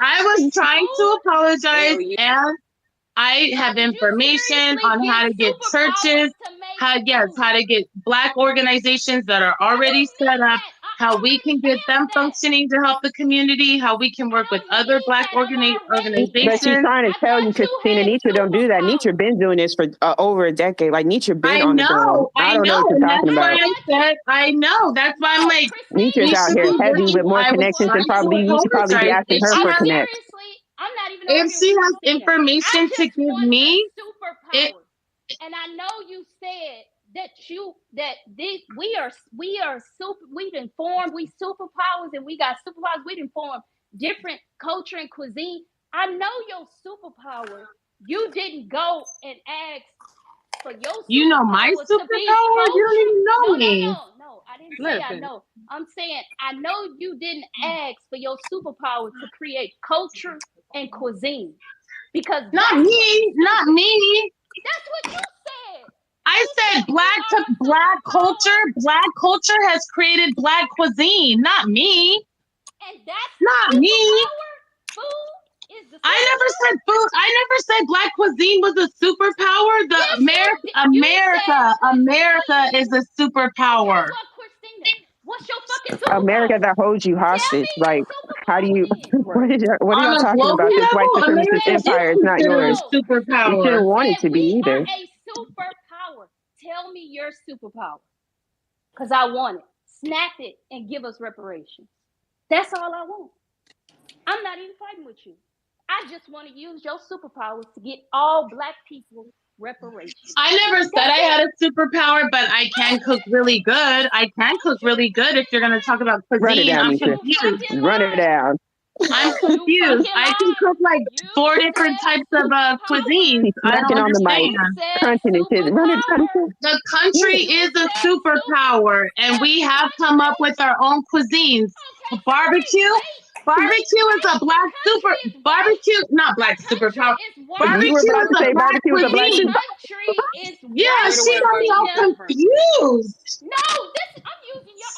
I was trying to apologize, Hell yeah. and I have information on how to get churches, how to get Black organizations that are already set up, how we can get them functioning to help the community, how we can work with other Black But she's organizations. trying to tell you, Christina, Nietzsche don't do that. Nietzsche been doing this for over a decade. Like Nietzsche been I on the ground. know, I don't know what you're and talking that's why about. I said I know. That's why I'm like, Nietzsche's we out should here be heavy working. with more I was connections than trying to probably you should probably be apologize. asking her for connects. I'm not even If she has information to give me, superpower. And I know you said we've informed, we superpowers, and we got superpowers. We've informed different culture and cuisine. I know your superpower. You didn't go and ask for your superpower. You know my superpower? You don't even know me. No. I didn't say I know. I'm saying I know you didn't ask for your superpower to create culture and cuisine. Because not me. That's what you said. I said Black culture. Black culture has created Black cuisine, not me. And that's not me. Food is the superpower. I never said food. I never said Black cuisine was a superpower. America is a superpower. What's your fucking superpower? America that holds you hostage. Like, how do you? What are y'all talking about? This white supremacist empire is not yours. Superpower. You shouldn't want it to be either. A superpower. Tell me your superpower, because I want it. Snap it and give us reparations. That's all I want. I'm not even fighting with you. I just want to use your superpowers to get all Black people reparations. I never said I had a superpower, but I can cook really good. I can cook really good if you're going to talk about cuisine. Run it down, I'm confused. Run it down. I'm confused. I can cook like 4 different types of cuisines. I don't on the mic, crunching it. The country is a superpower, and we have come up with our own cuisines. Barbecue is a Black not Black superpower. Barbecue is a Black cuisine. Yeah, she got me all confused. No, I'm using your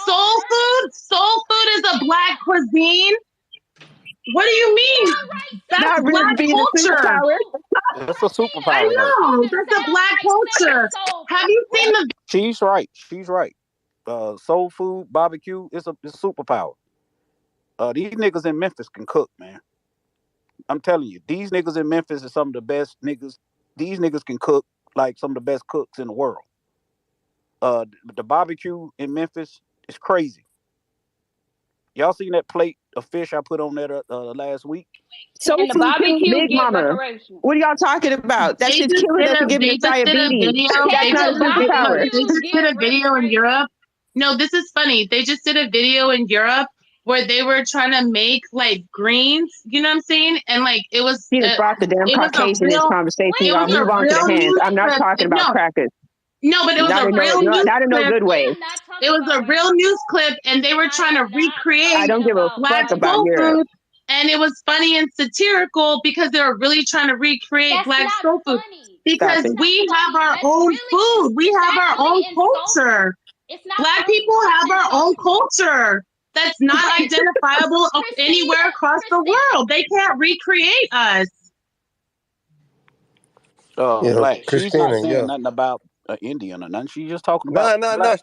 Soul food is a Black cuisine. What do you mean? That's Black culture. That's a superpower. I know. That's a Black culture. Have you seen the? She's right. Soul food, barbecue, it's a superpower. These niggas in Memphis can cook, man. I'm telling you, these niggas in Memphis are some of the best niggas. These niggas can cook like some of the best cooks in the world. The barbecue in Memphis is crazy. Y'all seen that plate of fish I put on there last week? So and the barbecue Big Mama. What are y'all talking about? That shit's killing us and giving us diabetes. That's not a superpower. They just did a video in Europe. No, this is funny. They just did a video in Europe where they were trying to make like greens, you know what I'm saying? And like it was. She just brought the damn Caucasian in this conversation. Y'all move on to the hands. I'm not talking about crackers. No, but it was a real news not in no good way. It was a real news clip, and they were trying to recreate. I don't give a Black fuck about soul Europe. food, and it was funny and satirical because they were really trying to recreate Black soul food. Because we have our own food, we have our own culture. Black people have our own culture that's not identifiable anywhere across the world. They can't recreate us. Black. Christina, she's not saying nothing about Indian or nothing. She's just talking about no.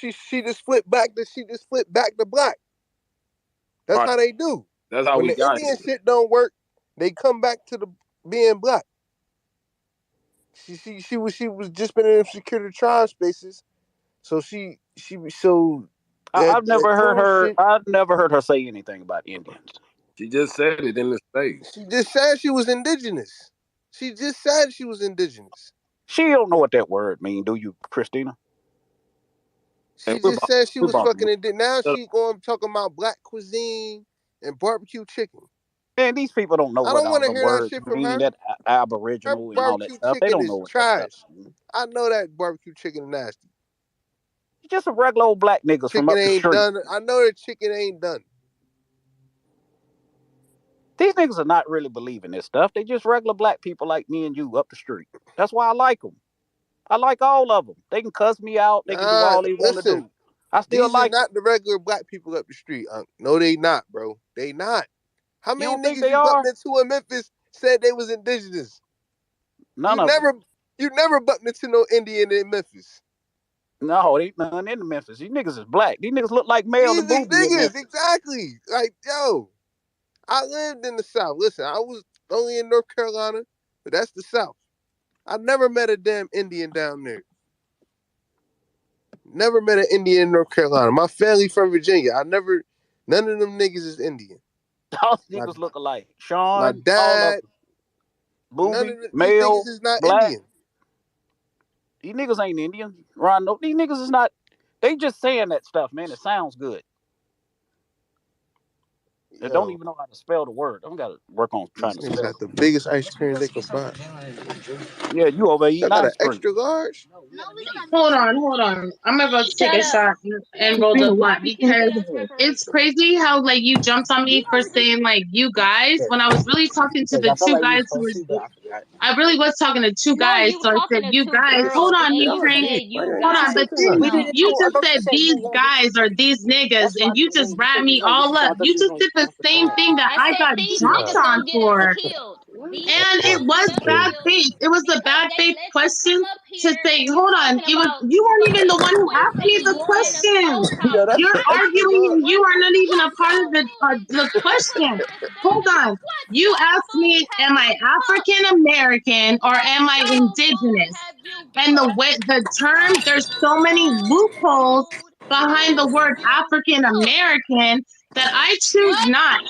She just flipped back. She just flipped back to Black. That's how they do. That's how when we the got Indian it. shit don't work, they come back to the being Black. She was just been in them security tribe spaces, so I've never heard her say anything about Indians. She just said it in the space. She just said she was indigenous. She just said she was indigenous. She don't know what that word means, do you, Christina? She just said she was fucking indigenous. Now she going talking about Black cuisine and barbecue chicken. Man, these people don't know. I don't want to hear that shit from her. That Aboriginal and all that stuff. They don't know what trash. I know that barbecue chicken is nasty. It's just a regular old Black niggas from up the street. Done. I know that chicken ain't done. These niggas are not really believing this stuff. They just regular Black people like me and you up the street. That's why I like them. I like all of them. They can cuss me out. They can do all they want to do. I still like not the regular Black people up the street. No, they not, bro. They not. How many don't think niggas they you bumped are? into in Memphis said they was indigenous? None of them. You never bumped into no Indian in Memphis. No, they none in Memphis. These niggas is black. These niggas look like Mel and These Booby in niggas, Memphis. exactly. Like, yo, I lived in the South. Listen, I was only in North Carolina, but that's the South. I never met a damn Indian down there. Never met an Indian in North Carolina. My family from Virginia. None of them niggas is Indian. All niggas look alike. Sean, My dad, all of them. Booby, these Mel, niggas is not black. Indian. These niggas ain't Indian. Rondo, these niggas is not. They just saying that stuff, man. It sounds good. They don't even know how to spell the word. I don't got to work on trying to spell. Got the biggest ice cream they could buy. Yeah, you over eating got ice an cream. extra large? Hold on. I'm about to take a shot and roll the blunt because it's crazy how like you jumped on me for saying like you guys when I was really talking to the two guys who were. I really was talking to two guys, so I said you guys. Hold on, Train. Hold on, but then you just said these guys or these niggas, and you just wrapped me all up. You just did the same thing that I got jumped on for. And it was bad faith. It was a bad faith question to say, hold on, you weren't even the one who asked me the question. You're arguing and you are not even a part of the question. Hold on. You asked me, am I African American or am I indigenous? And the term, there's so many loopholes behind the word African American that I choose not.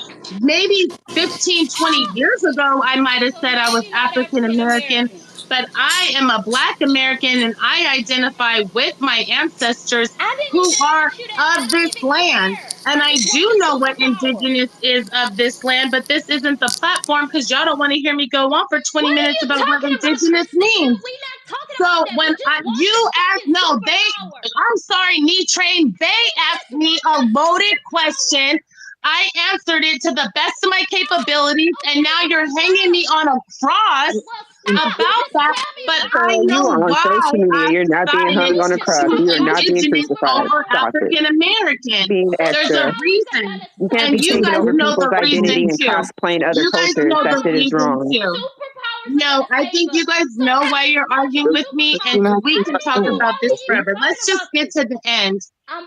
Maybe 15, 20 years ago, I might have said I was African American, but I am a Black American and I identify with my ancestors who are of this land. And I do know what indigenous is of this land, but this isn't the platform because y'all don't want to hear me go on for 20 minutes about what indigenous means. So when you ask, no, I'm sorry, Knee Train, they asked me a loaded question. I answered it to the best of my capabilities, and now you're hanging me on a cross about that. But I know why you're not being hung on a cross. You are not being indigenous crucified. over African American. There's a reason, you can't and be you taking guys over know people's the identity reason and too. cosplaying other You guys cultures. know That the shit is reason wrong. too. No, I think you guys know why you're arguing with me, and we can talk about this forever. Let's just get to the end.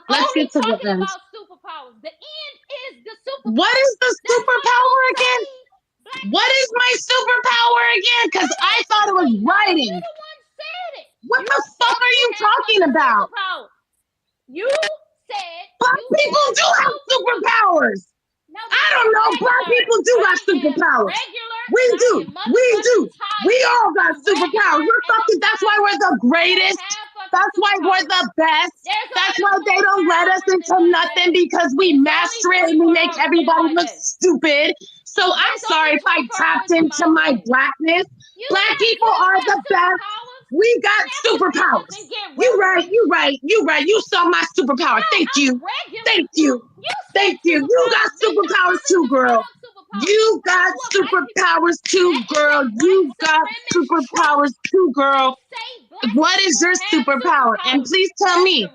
Let's get to the end. Superpowers. The end is the superpower. What is the superpower again? What is my superpower again? Because I thought it was writing. You're the one said it. What the fuck are you talking about? You said Black people do have superpowers. I don't know. Black people do have superpowers. We do. We all got superpowers. That's why we're the greatest. That's why we're the best. That's why they don't let us into nothing because we master it and we make everybody look stupid. So I'm sorry if I tapped into my blackness. Black people are the best. We got superpowers. You right. You saw my superpower. Thank you. You got superpowers too, girl. You got superpowers too, girl. You got superpowers too, girl. What is your superpower? And please tell me.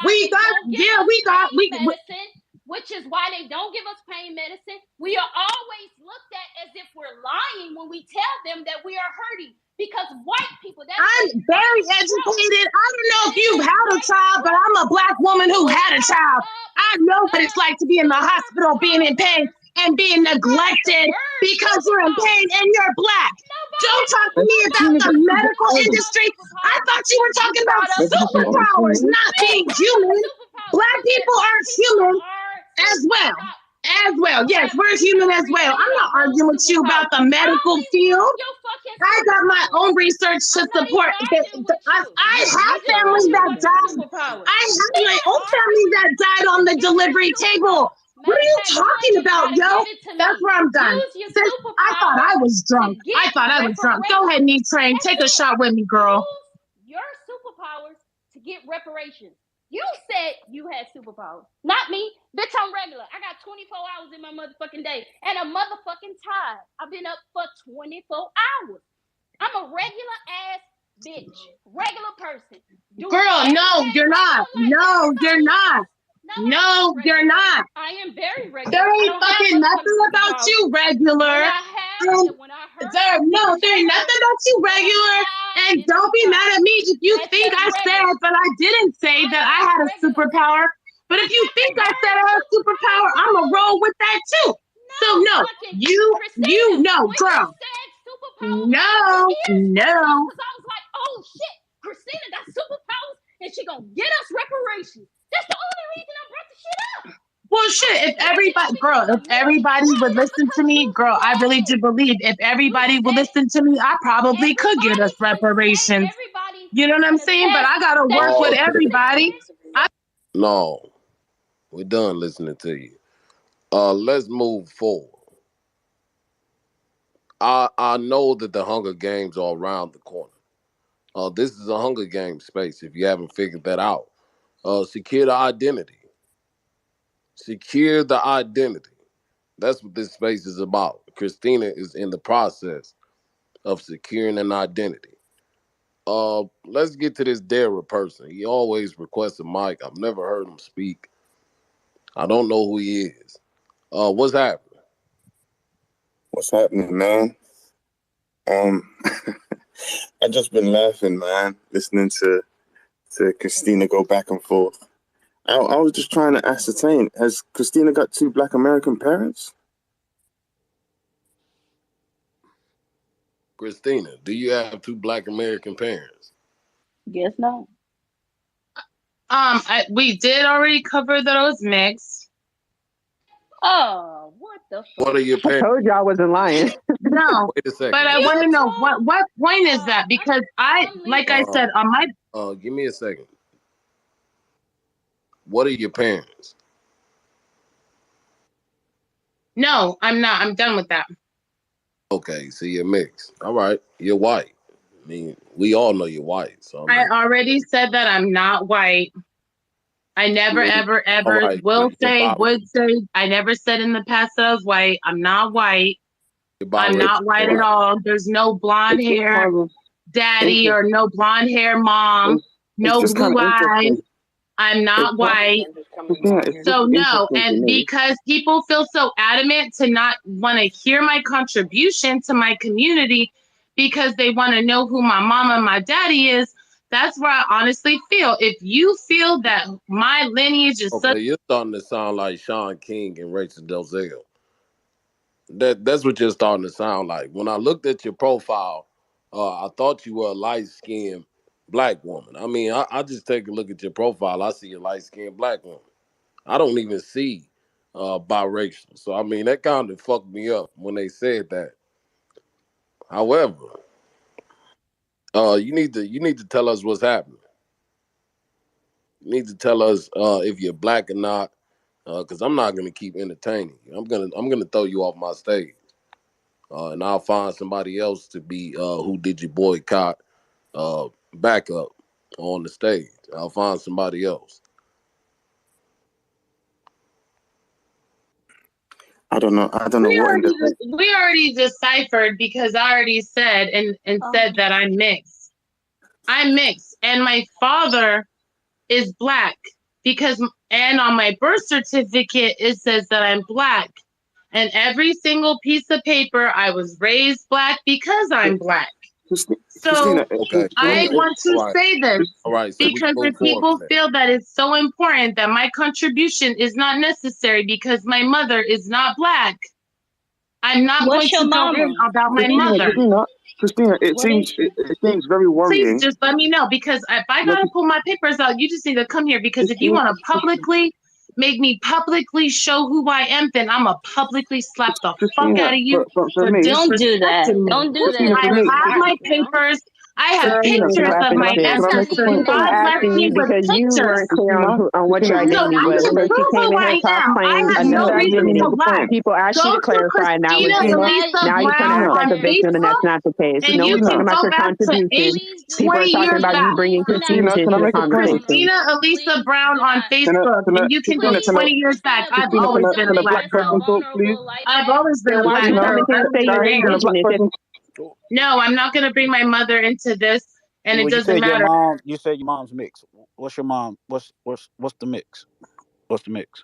We got medicine, which is why they don't give us pain medicine. We are always looked at as if we're lying when we tell them that we are hurting. Because white people, I'm very educated. I don't know if you've had a child, but I'm a Black woman who had a child. I know what it's like to be in the hospital, being in pain and being neglected because you're in pain and you're Black. Don't talk to me about the medical industry. I thought you were talking about superpowers, not being human. Black people are human as well. Yes, we're human as well. I'm not arguing with you about the medical field. I got my own research to support. I have families that died. I have my own family that died on the delivery table. What are you talking about, yo? That's where I'm done. I thought I was drunk. Go ahead, Knee Train. Take a shot with me, girl. Use your superpowers to get reparations. You said you had superpowers, not me. Bitch, I'm regular. I got 24 hours in my motherfucking day and a motherfucking time. I've been up for 24 hours. I'm a regular ass bitch, regular person. Girl, no, you're not. No, you're not. No, you're not. I am very regular. There ain't fucking nothing about you regular. There ain't nothing about you regular. And don't be mad at me if you think I said that I didn't say that I had a superpower. But if you think I said I had a superpower, I'm gonna roll with that too. So no, you no, girl. No. Because I was like, oh shit, Christina got superpowers and she gonna get us reparations. That's the only reason I brought the shit up. Well, shit, if everybody would listen to me, girl, I really do believe if everybody would listen to me, I probably could get us reparations. You know what I'm saying? But I gotta work with everybody. No, we're done listening to you. Let's move forward. I know that the Hunger Games are around the corner. This is a Hunger Games space. If you haven't figured that out, secure the identity. Secure the identity. That's what this space is about. Christina is in the process of securing an identity. Let's get to this Dara person. He always requests a mic. I've never heard him speak. I don't know who he is. What's happening? What's happening, man? I just been laughing, man, listening to Christina go back and forth. I was just trying to ascertain, has Christina got 2 Black American parents? Christina, do you have 2 Black American parents? Guess not. We did already cover those mixed. Oh, what the fuck? What are your parents? I told you I wasn't lying. No. Wait a second. But I want to know what point is that? Because I said on my. Give me a second. What are your parents? No, I'm not. I'm done with that. Okay, so you're mixed. All right, you're white. I mean, we all know you're white. So I already said that I'm not white. I never, ever would say. I never said in the past that I was white. I'm not white. I'm not white at all. There's no blonde hair daddy or no blonde hair mom. No blue eyes. I'm not white. So no, and because people feel so adamant to not want to hear my contribution to my community because they want to know who my mama and my daddy is, that's where I honestly feel. If you feel that my lineage is you're starting to sound like Sean King and Rachel Dolezal. That's what you're starting to sound like. When I looked at your profile, I thought you were a light-skinned Black woman. I mean, I just take a look at your profile. I see a light-skinned Black woman. I don't even see biracial. So I mean, that kind of fucked me up when they said that. However, you need to tell us what's happening. You need to tell us if you're Black or not, because I'm not gonna keep entertaining you. I'm gonna throw you off my stage, and I'll find somebody else to be who did you boycott back up on the stage. I'll find somebody else. I don't know. We already deciphered because I already said and said that I'm mixed. I'm mixed, and my father is Black and on my birth certificate it says that I'm Black, and every single piece of paper I was raised Black because I'm Black. So okay. I want to say this because if people feel that it's so important that my contribution is not necessary because my mother is not Black, I'm not going to go in about my mother. Christina, it seems very worrying. Please just let me know, because if I gotta pull my papers out, you just need to come here, because if you want to publicly make me publicly show who I am, then I'm gonna publicly slap the fuck out of you. Don't do that. Don't do that. I have my papers. I have pictures of my ancestors. God left me with because you weren't clear on what your identity was. So you came in here claiming another identity. People asked you to clarify. Now you're trying to attack a victim, and that's not the case. And you talking can about go your back to contribution. People are talking about you bringing confusion to the conversation. Christina Elisa Brown on Facebook, and you can go 20 years back. I've always been a Black girl. I've always been a Black girl. No, I'm not going to bring my mother into this, and it doesn't matter. You said your mom's mixed. What's your mom? What's the mix? What's the mix?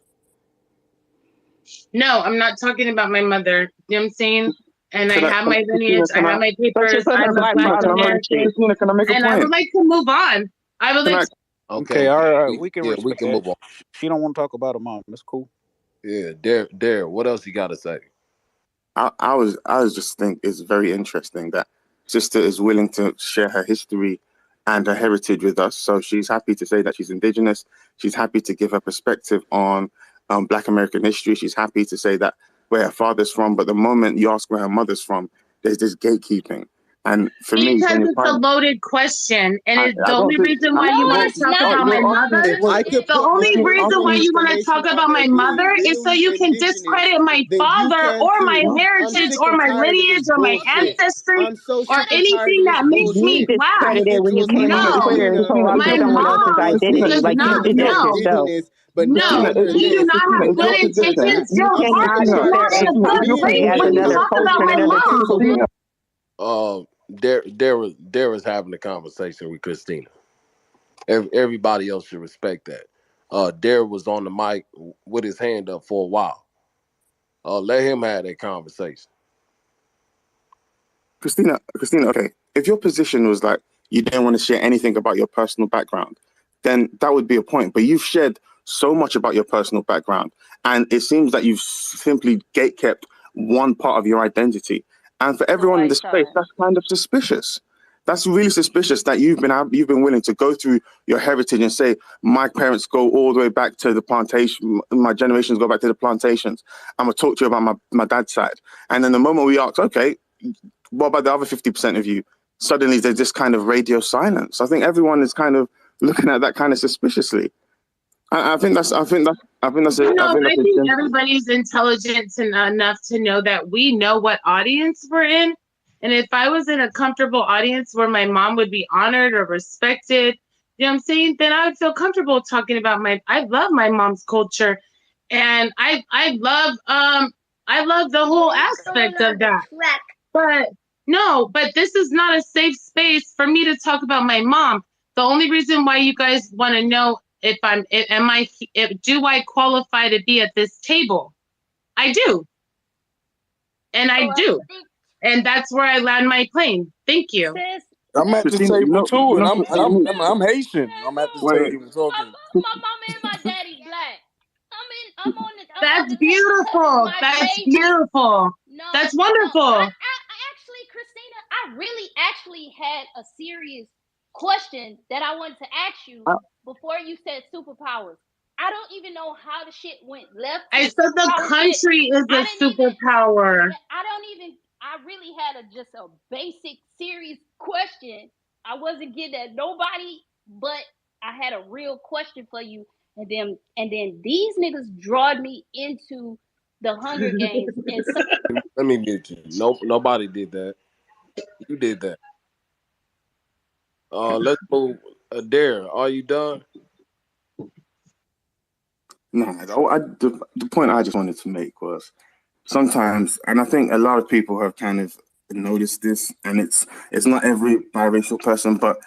No, I'm not talking about my mother. You know what I'm saying? And I have my lineage, Christina, I have my papers, Let's I'm a black Black father on the street. American, Christina, can I make a and I would point? like to move on. I would like to. Okay, Okay. all right. We can Yeah, we respect can that. move on. She don't want to talk about her mom. That's cool. Yeah, Dare, what else you got to say? I was just think it's very interesting that sister is willing to share her history and her heritage with us. So she's happy to say that she's indigenous. She's happy to give her perspective on Black American history. She's happy to say that where her father's from. But the moment you ask where her mother's from, there's this gatekeeping. And for me, Because when you're it's a trying, loaded question, and it's I the don't only think. reason why No, you want it's to talk not. about my You're not mother. If I could The put only more reason why you want to information talk on about her my being mother is so really you can indigenous, discredit my then you father can or my too. I'm heritage sick or and my tired of lineage this or my bullshit. ancestry I'm so or sick and tired anything of this that makes bullshit. me You black. discredited when you came on No, Twitter and told my someone else's mom identity. does Like you not. did that No, yourself. indigenous, but now no, you're you do this. not have Is good your position? intentions. Your I'm sick heart and is tired of not in that. a You good can't Me place portray as when you another being talk about culture and my another mom. people. Dare is having a conversation with Christina. Everybody else should respect that. Dare was on the mic with his hand up for a while. Let him have that conversation. Christina, okay. If your position was like you didn't want to share anything about your personal background, then that would be a point. But you've shared so much about your personal background, and it seems that you've simply gatekept one part of your identity. And for everyone in Right, the space, Sean. that's kind of suspicious. That's really suspicious that you've been willing to go through your heritage and say my parents go all the way back to the plantation, my generations go back to the plantations. I'm gonna talk to you about my dad's side, and then the moment we ask, okay, what about the other 50% of you? Suddenly there's this kind of radio silence. I think everyone is kind of looking at that kind of suspiciously. I think that's it. I No, think I that's a think gentle. everybody's intelligent enough to know that we know what audience we're in. And if I was in a comfortable audience where my mom would be honored or respected, you know what I'm saying? Then I would feel comfortable talking about I love my mom's culture. And I love the whole aspect of that. But no, but this is not a safe space for me to talk about my mom. The only reason why you guys want to know if do I qualify to be at this table? I do. And I do. And that's where I land my plane. Thank you. Sis, I'm at the Christina, table too, and I'm sis, Haitian. I'm at this wait, table talking. my mama and my daddy black. I'm on That's the table because it's beautiful. my That's baby. beautiful. That's No. I wonderful. actually, Christina, I really actually had a serious question that I wanted to ask you I, before you said superpowers. I don't even know how the shit went left to I the said the superpower shit. country is I a didn't even. superpower. I don't even. I really had just a basic, serious question. I wasn't getting at nobody, but I had a real question for you. And then these niggas drawed me into the Hunger Games. And so, Let me mute you. Nope, nobody did that. You did that. Let's move. Dare, are you done? the point I just wanted to make was sometimes, and I think a lot of people have kind of noticed this, and it's not every biracial person, but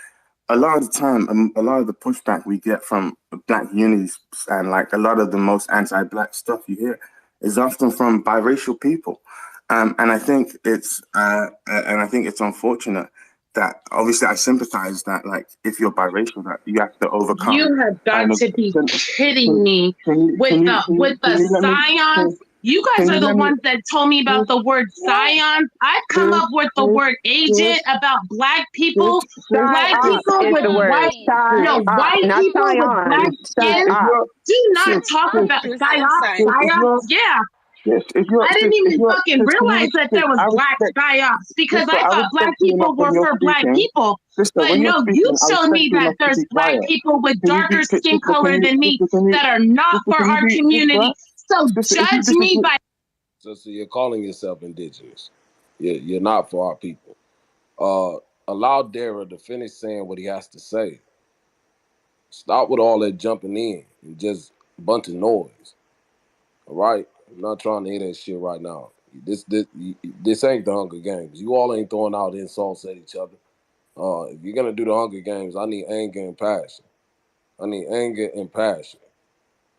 a lot of the time, a lot of the pushback we get from Black unis and like a lot of the most anti-Black stuff you hear is often from biracial people, and I think it's unfortunate that obviously I sympathize that like if you're biracial that you have to overcome You have got kind of. to be Can, kidding can, me with the can you let me? scions. You guys Can are you the let me? ones that told me about the word scions. I come Sis, up with the sis, word sis, agent about black sis, people, sis, black sis, people Is with the science word white, means psy op, white not people with black scion. sis, skin. if Psy op. you're, Do not sis, talk sis, about sis, psyops, sis, if psyops. you're, Yeah, sis, if you're, I sis, didn't if even you're, fucking sis, can you, realize that sis, there was I black respect, psyops because sister, I I thought black respect you enough people when were you're for black speaking. people. Sister, But when you're no, you speaking, I showed respect me you that enough to there's be black quiet. people with Can you be, darker skin sister, color than me that are not for can you our be this community. quiet? So Sister, if you judge me disagree, by. So you're calling yourself indigenous. You're not for our people. Allow Dara to finish saying what he has to say. Stop with all that jumping in and just a bunch of noise. All right? I'm not trying to hear that shit right now. This ain't the Hunger Games. You all ain't throwing out insults at each other. If you're gonna do the Hunger Games, I need anger and passion. I need anger and passion.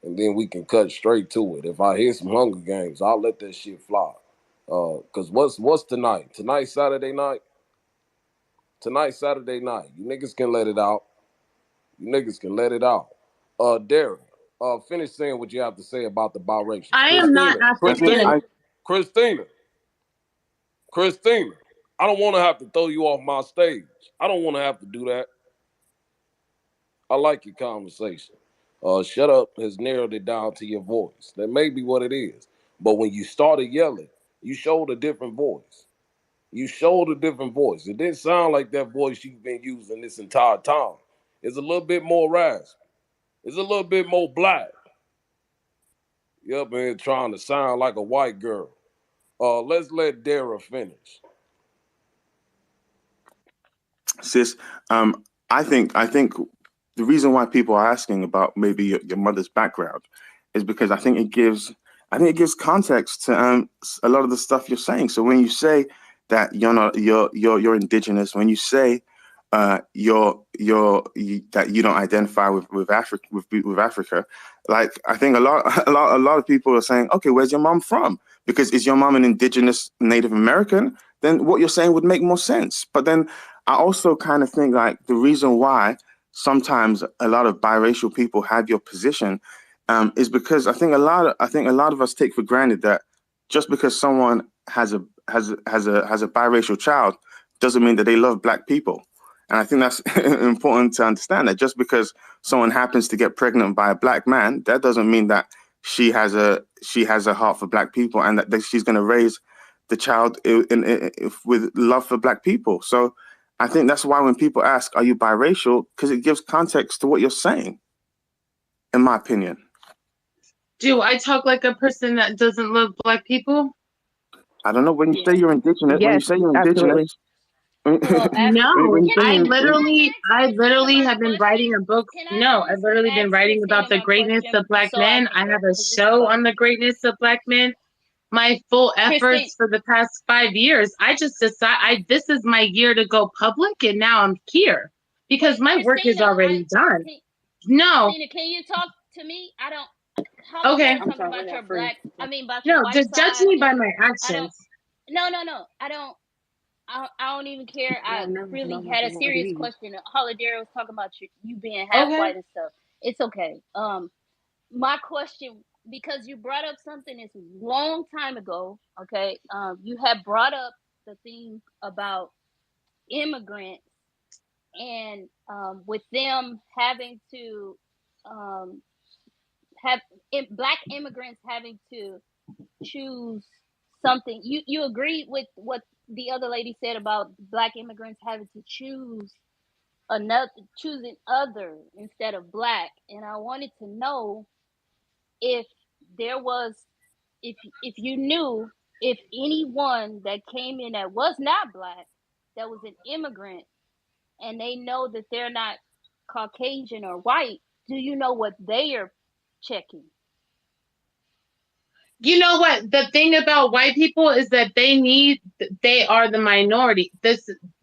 and then we can cut straight to it. If I hear some Hunger Games, I'll let that shit fly. Cause what's tonight? Tonight's Saturday night. Tonight's Saturday night. You niggas can let it out. You niggas can let it out. Darren, finish saying what you have to say about the biracials. I am not Christina. I don't want to have to throw you off my stage. I don't want to have to do that. I like your conversation. Shut up has narrowed it down to your voice. That may be what it is. But when you started yelling, you showed a different voice. You showed a different voice. It didn't sound like that voice you've been using this entire time. It's a little bit more raspy. It's a little bit more black. You're up here trying to sound like a white girl. Let's let Dara finish. Sis, I think the reason why people are asking about maybe your mother's background is because I think it gives context to a lot of the stuff you're saying. So when you say that you're indigenous, when you say that you don't identify with Africa, like I think a lot of people are saying, okay, where's your mom from? Because is your mom an indigenous Native American? Then what you're saying would make more sense. But then I also kind of think like the reason why sometimes a lot of biracial people have your position is because I think a lot of us take for granted that just because someone has a biracial child doesn't mean that they love black people. And I think that's important to understand, that just because someone happens to get pregnant by a black man, that doesn't mean that she has a heart for black people and that she's going to raise the child with love for black people. So I think that's why when people ask, are you biracial? Because it gives context to what you're saying, in my opinion. Do I talk like a person that doesn't love black people? I don't know. When you say you're indigenous, Absolutely. No, I literally have been writing a book. No, I've literally been writing about the greatness of black men. I have a show on the greatness of black men. My full efforts for the past 5 years, I just decided this is my year to go public, and now I'm here because my work is already done. No. Christina, can you talk to me? I don't. Okay. I'm talking about your black. I mean, about no, your white just side. judge me by my actions. No. I don't even care. I really had a serious question. Holidare was talking about you being half white and stuff. It's okay. My question, because you brought up something this long time ago. Okay. You had brought up the thing about immigrants and with them having to have black immigrants having to choose something. You agreed with what the other lady said about black immigrants having to choosing other instead of black, and I wanted to know if there was if you knew if anyone that came in that was not black, that was an immigrant, and they know that they're not Caucasian or white, do you know what they are checking? You know what? The thing about white people is that they are the minority.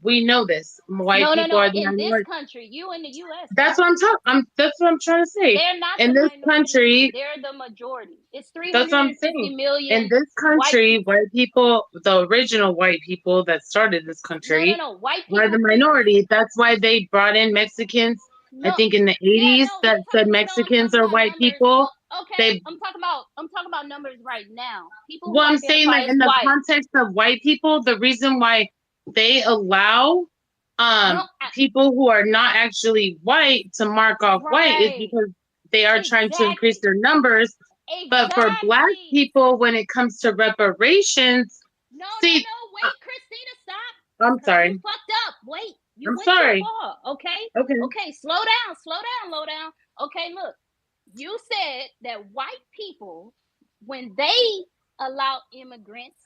We know this. White people are the in minority. This country, you in the U.S. That's what I'm talking. That's what I'm trying to say. They're not in the this country. They're the majority. It's That's what I'm 350 saying. million. In this country, white people, the original white people that started this country, white people are the minority. That's why they brought in Mexicans. I think in the 80s that said Mexicans are white people. Okay, I'm talking about numbers right now. People who I'm saying that in the context of white people, the reason why they allow people who are not actually white to mark off white is because they are trying to increase their numbers. But for black people, when it comes to reparations, no, wait, Christina, stop. I'm sorry. You fucked up. Wait, you I'm went sorry. too far. Okay. Okay. Slow down, low down. Okay, look, you said that white people, when they allow immigrants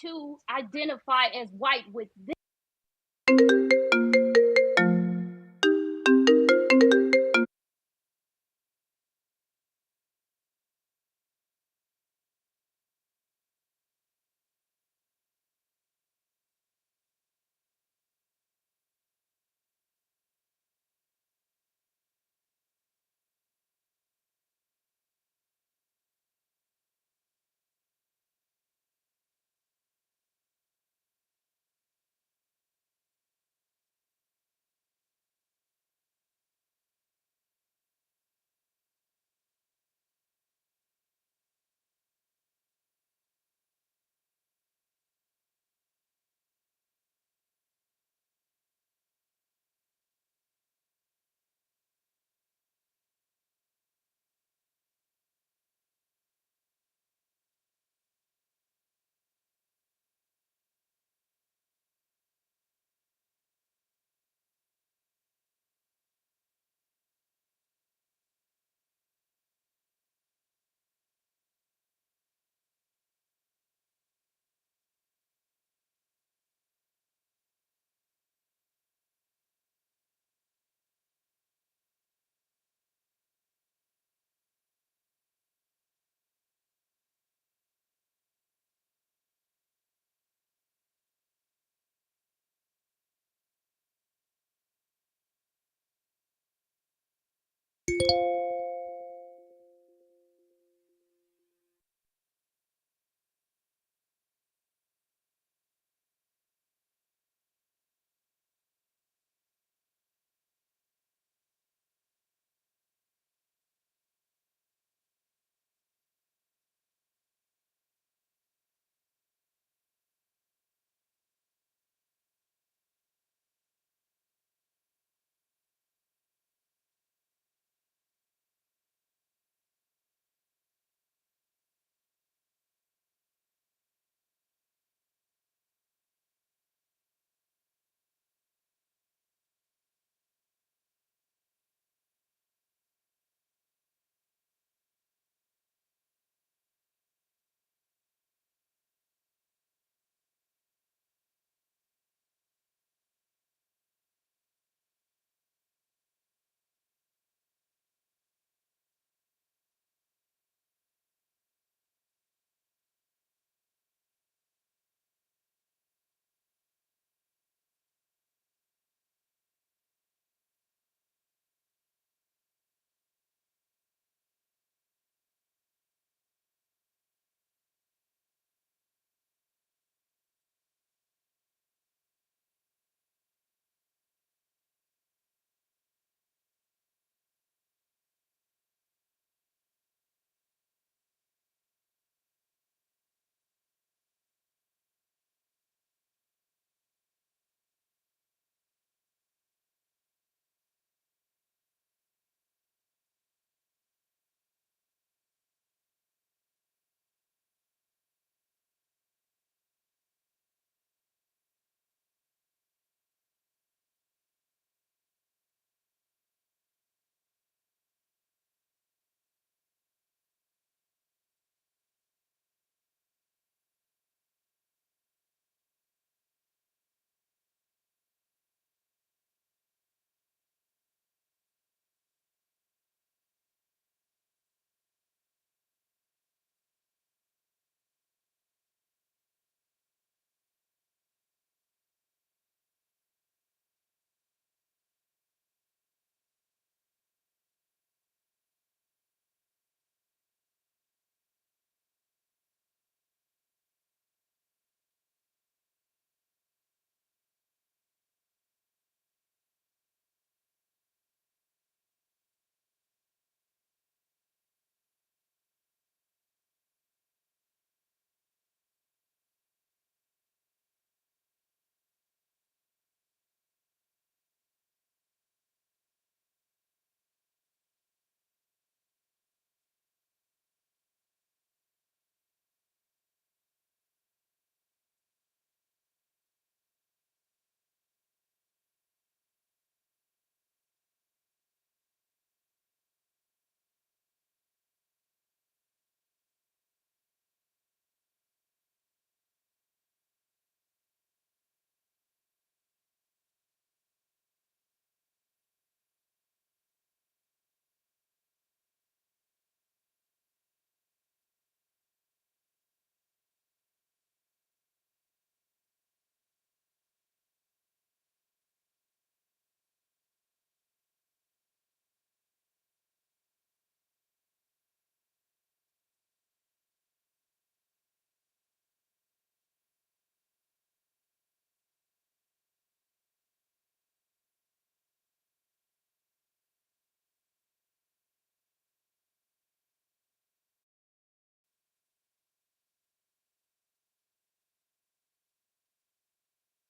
to identify as white with them.